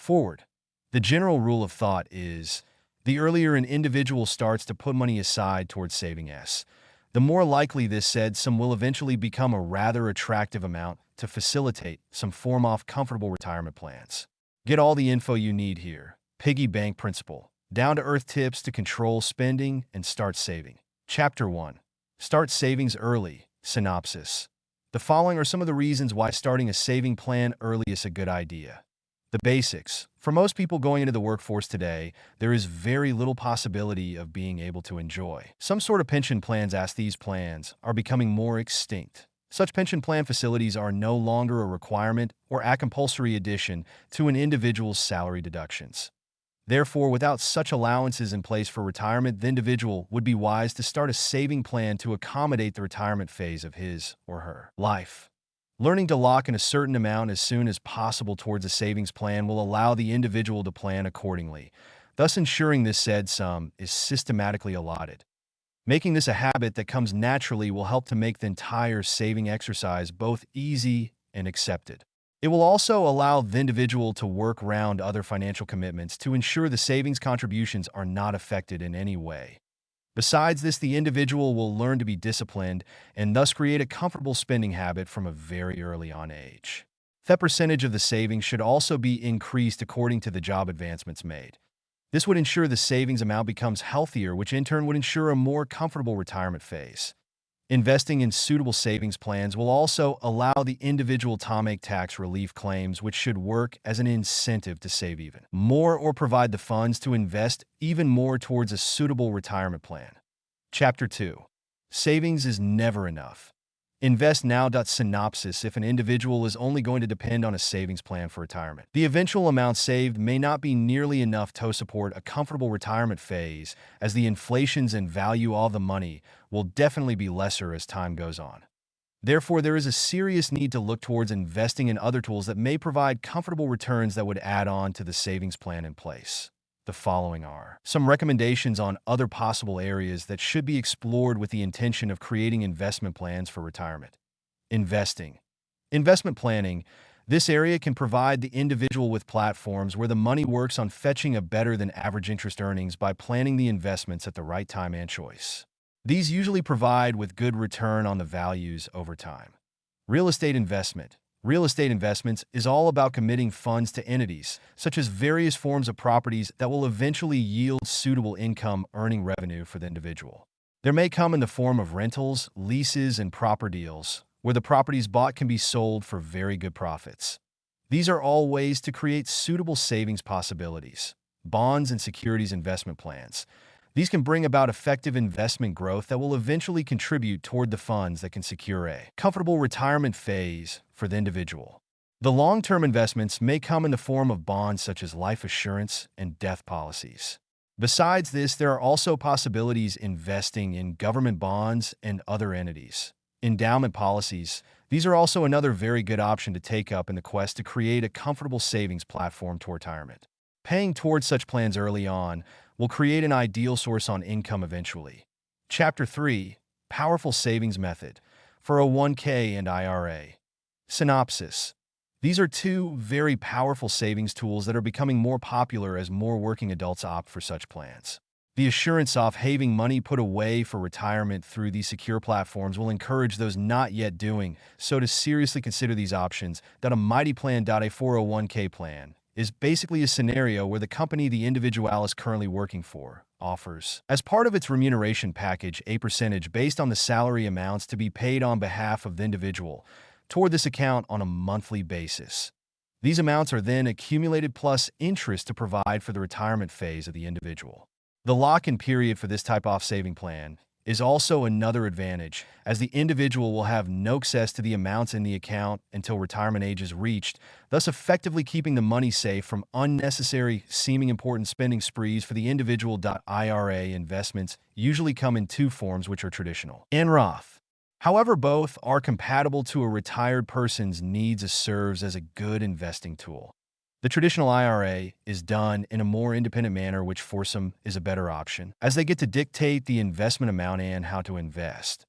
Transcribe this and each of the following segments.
Forward. The general rule of thought is, the earlier an individual starts to put money aside towards saving S, the more likely this said sum will eventually become a rather attractive amount to facilitate some form of comfortable retirement plans. Get all the info you need here. Piggy Bank Principle. Down-to-earth tips to control spending and start saving. Chapter 1. Start savings early. Synopsis. The following are some of the reasons why starting a saving plan early is a good idea. The basics. For most people going into the workforce today, there is very little possibility of being able to enjoy some sort of pension plans, as these plans are becoming more extinct. Such pension plan facilities are no longer a requirement or a compulsory addition to an individual's salary deductions. Therefore, without such allowances in place for retirement, the individual would be wise to start a saving plan to accommodate the retirement phase of his or her life. Learning to lock in a certain amount as soon as possible towards a savings plan will allow the individual to plan accordingly, thus ensuring this said sum is systematically allotted. Making this a habit that comes naturally will help to make the entire saving exercise both easy and accepted. It will also allow the individual to work around other financial commitments to ensure the savings contributions are not affected in any way. Besides this, the individual will learn to be disciplined and thus create a comfortable spending habit from a very early on age. The percentage of the savings should also be increased according to the job advancements made. This would ensure the savings amount becomes healthier, which in turn would ensure a more comfortable retirement phase. Investing in suitable savings plans will also allow the individual to make tax relief claims, which should work as an incentive to save even more or provide the funds to invest even more towards a suitable retirement plan. Chapter 2. Savings is never enough. Invest now. Synopsis. If an individual is only going to depend on a savings plan for retirement, the eventual amount saved may not be nearly enough to support a comfortable retirement phase, as the inflations and value of the money will definitely be lesser as time goes on. Therefore, there is a serious need to look towards investing in other tools that may provide comfortable returns that would add on to the savings plan in place. The following are some recommendations on other possible areas that should be explored with the intention of creating investment plans for retirement. Investing. Investment planning. This area can provide the individual with platforms where the money works on fetching a better than average interest earnings by planning the investments at the right time and choice. These usually provide with good return on the values over time. Real estate investment. Real estate investments is all about committing funds to entities, such as various forms of properties that will eventually yield suitable income earning revenue for the individual. There may come in the form of rentals, leases, and proper deals, where the properties bought can be sold for very good profits. These are all ways to create suitable savings possibilities. Bonds and securities investment plans. These can bring about effective investment growth that will eventually contribute toward the funds that can secure a comfortable retirement phase for the individual. The long-term investments may come in the form of bonds such as life assurance and death policies. Besides this, there are also possibilities investing in government bonds and other entities. Endowment policies. These are also another very good option to take up in the quest to create a comfortable savings platform to retirement. Paying towards such plans early on will create an ideal source on income eventually. Chapter 3. Powerful Savings Method for a 1K and IRA. Synopsis. These are two very powerful savings tools that are becoming more popular as more working adults opt for such plans. The assurance of having money put away for retirement through these secure platforms will encourage those not yet doing so to seriously consider these options. A mighty plan. A 401k plan is basically a scenario where the company the individual is currently working for offers, as part of its remuneration package, a percentage based on the salary amounts to be paid on behalf of the individual toward this account on a monthly basis. These amounts are then accumulated plus interest to provide for the retirement phase of the individual. The lock-in period for this type of saving plan is also another advantage, as the individual will have no access to the amounts in the account until retirement age is reached, thus effectively keeping the money safe from unnecessary, seeming important spending sprees for the individual. IRA investments usually come in two forms, which are traditional and Roth. However, both are compatible to a retired person's needs as serves as a good investing tool. The traditional IRA is done in a more independent manner, which for some is a better option, as they get to dictate the investment amount and how to invest.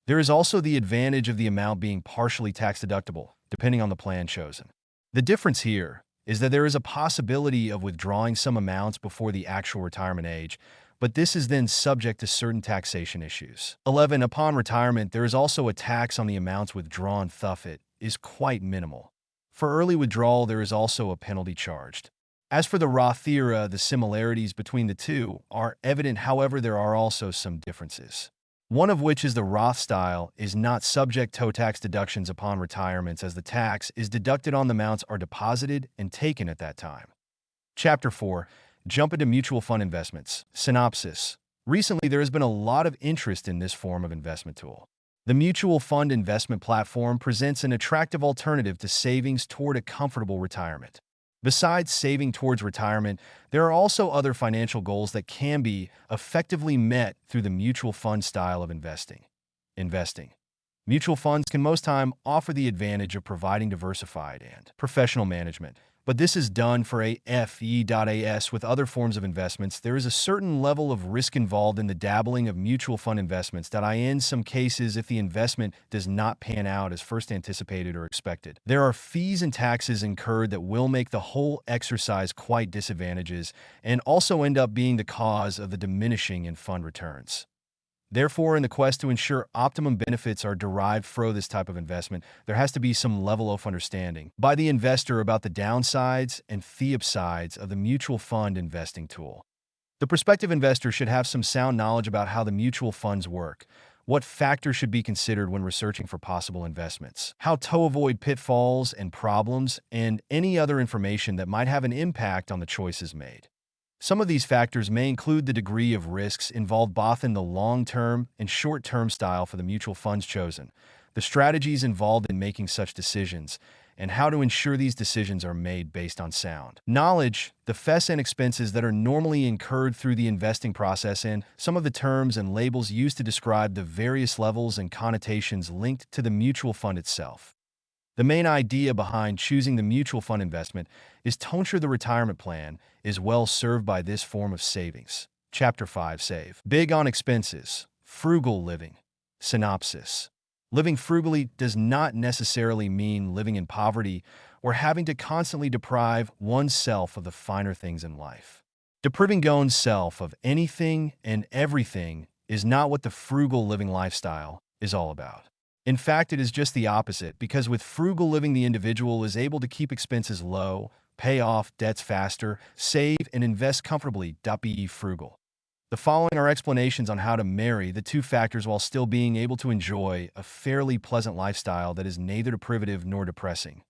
There is also the advantage of the amount being partially tax deductible, depending on the plan chosen. The difference here is that there is a possibility of withdrawing some amounts before the actual retirement age, but this is then subject to certain taxation issues. 11. Upon retirement, there is also a tax on the amounts withdrawn. Thus, it is quite minimal. For early withdrawal, there is also a penalty charged. As for the Roth IRA, the similarities between the two are evident, however, there are also some differences. One of which is the Roth style is not subject to tax deductions upon retirements, as the tax is deducted on the amounts are deposited and taken at that time. Chapter 4. Jump into mutual fund investments. Synopsis. Recently, there has been a lot of interest in this form of investment tool. The mutual fund investment platform presents an attractive alternative to savings toward a comfortable retirement. Besides saving towards retirement, there are also other financial goals that can be effectively met through the mutual fund style of investing. Mutual funds can most time offer the advantage of providing diversified and professional management, but this is done for AFE.AS. With other forms of investments, there is a certain level of risk involved in the dabbling of mutual fund investments that in some cases, if the investment does not pan out as first anticipated or expected, there are fees and taxes incurred that will make the whole exercise quite disadvantageous and also end up being the cause of the diminishing in fund returns. Therefore, in the quest to ensure optimum benefits are derived from this type of investment, there has to be some level of understanding by the investor about the downsides and the upsides of the mutual fund investing tool. The prospective investor should have some sound knowledge about how the mutual funds work, what factors should be considered when researching for possible investments, how to avoid pitfalls and problems, and any other information that might have an impact on the choices made. Some of these factors may include the degree of risks involved both in the long-term and short-term style for the mutual funds chosen, the strategies involved in making such decisions, and how to ensure these decisions are made based on sound knowledge, the fees and expenses that are normally incurred through the investing process, and some of the terms and labels used to describe the various levels and connotations linked to the mutual fund itself. The main idea behind choosing the mutual fund investment is to ensure the retirement plan is well served by this form of savings. Chapter 5. Save big on expenses. Frugal living. Synopsis. Living frugally does not necessarily mean living in poverty or having to constantly deprive oneself of the finer things in life. Depriving one's self of anything and everything is not what the frugal living lifestyle is all about. In fact, it is just the opposite, because with frugal living, the individual is able to keep expenses low, pay off debts faster, save, and invest comfortably. Be frugal. The following are explanations on how to marry the two factors while still being able to enjoy a fairly pleasant lifestyle that is neither deprivative nor depressing.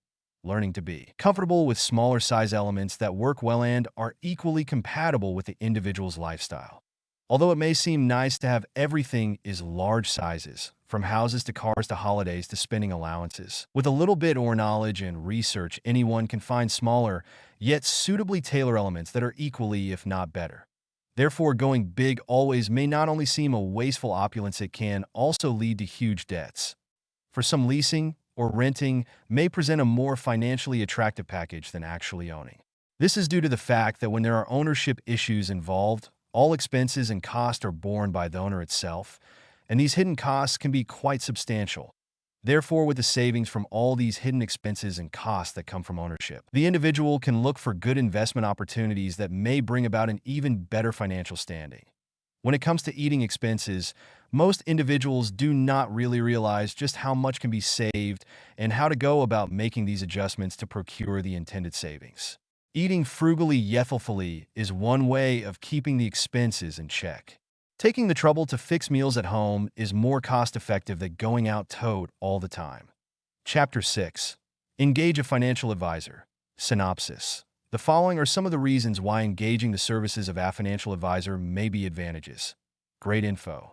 Learning to be comfortable with smaller size elements that work well and are equally compatible with the individual's lifestyle. Although it may seem nice to have everything is large sizes, from houses to cars to holidays to spending allowances. With a little bit more knowledge and research, anyone can find smaller, yet suitably tailored elements that are equally, if not better. Therefore, going big always may not only seem a wasteful opulence, it can also lead to huge debts. For some, leasing or renting may present a more financially attractive package than actually owning. This is due to the fact that when there are ownership issues involved, all expenses and costs are borne by the owner itself, and these hidden costs can be quite substantial. Therefore, with the savings from all these hidden expenses and costs that come from ownership, the individual can look for good investment opportunities that may bring about an even better financial standing. When it comes to eating expenses, most individuals do not really realize just how much can be saved and how to go about making these adjustments to procure the intended savings. Eating frugally yet healthfully is one way of keeping the expenses in check. Taking the trouble to fix meals at home is more cost-effective than going out tote all the time. Chapter 6. Engage a financial advisor. Synopsis. The following are some of the reasons why engaging the services of a financial advisor may be advantageous. Great info.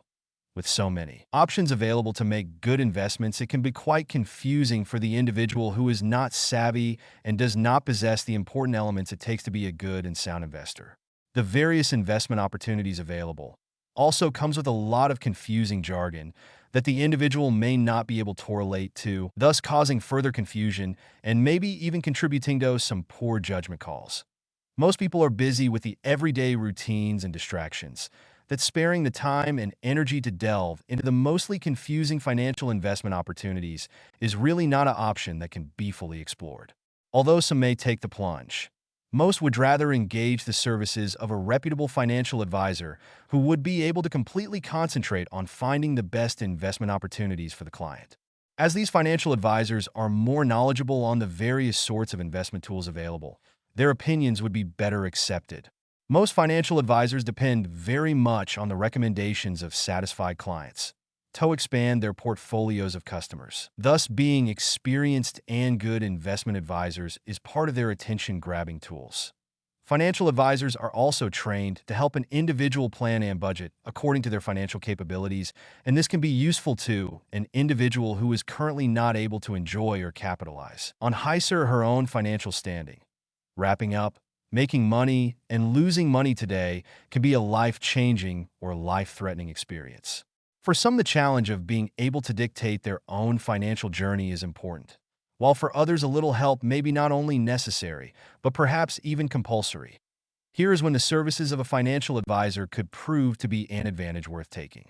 With so many options available to make good investments, it can be quite confusing for the individual who is not savvy and does not possess the important elements it takes to be a good and sound investor. The various investment opportunities available also comes with a lot of confusing jargon that the individual may not be able to relate to, thus causing further confusion and maybe even contributing to some poor judgment calls. Most people are busy with the everyday routines and distractions, that sparing the time and energy to delve into the mostly confusing financial investment opportunities is really not an option that can be fully explored. although some may take the plunge. Most would rather engage the services of a reputable financial advisor who would be able to completely concentrate on finding the best investment opportunities for the client. As these financial advisors are more knowledgeable on the various sorts of investment tools available, their opinions would be better accepted. Most financial advisors depend very much on the recommendations of satisfied clients to expand their portfolios of customers. Thus, being experienced and good investment advisors is part of their attention-grabbing tools. Financial advisors are also trained to help an individual plan and budget according to their financial capabilities, and this can be useful to an individual who is currently not able to enjoy or capitalize on his or her own financial standing. Wrapping up, making money and losing money today can be a life-changing or life-threatening experience. For some, the challenge of being able to dictate their own financial journey is important, while for others a little help may be not only necessary, but perhaps even compulsory. Here is when the services of a financial advisor could prove to be an advantage worth taking.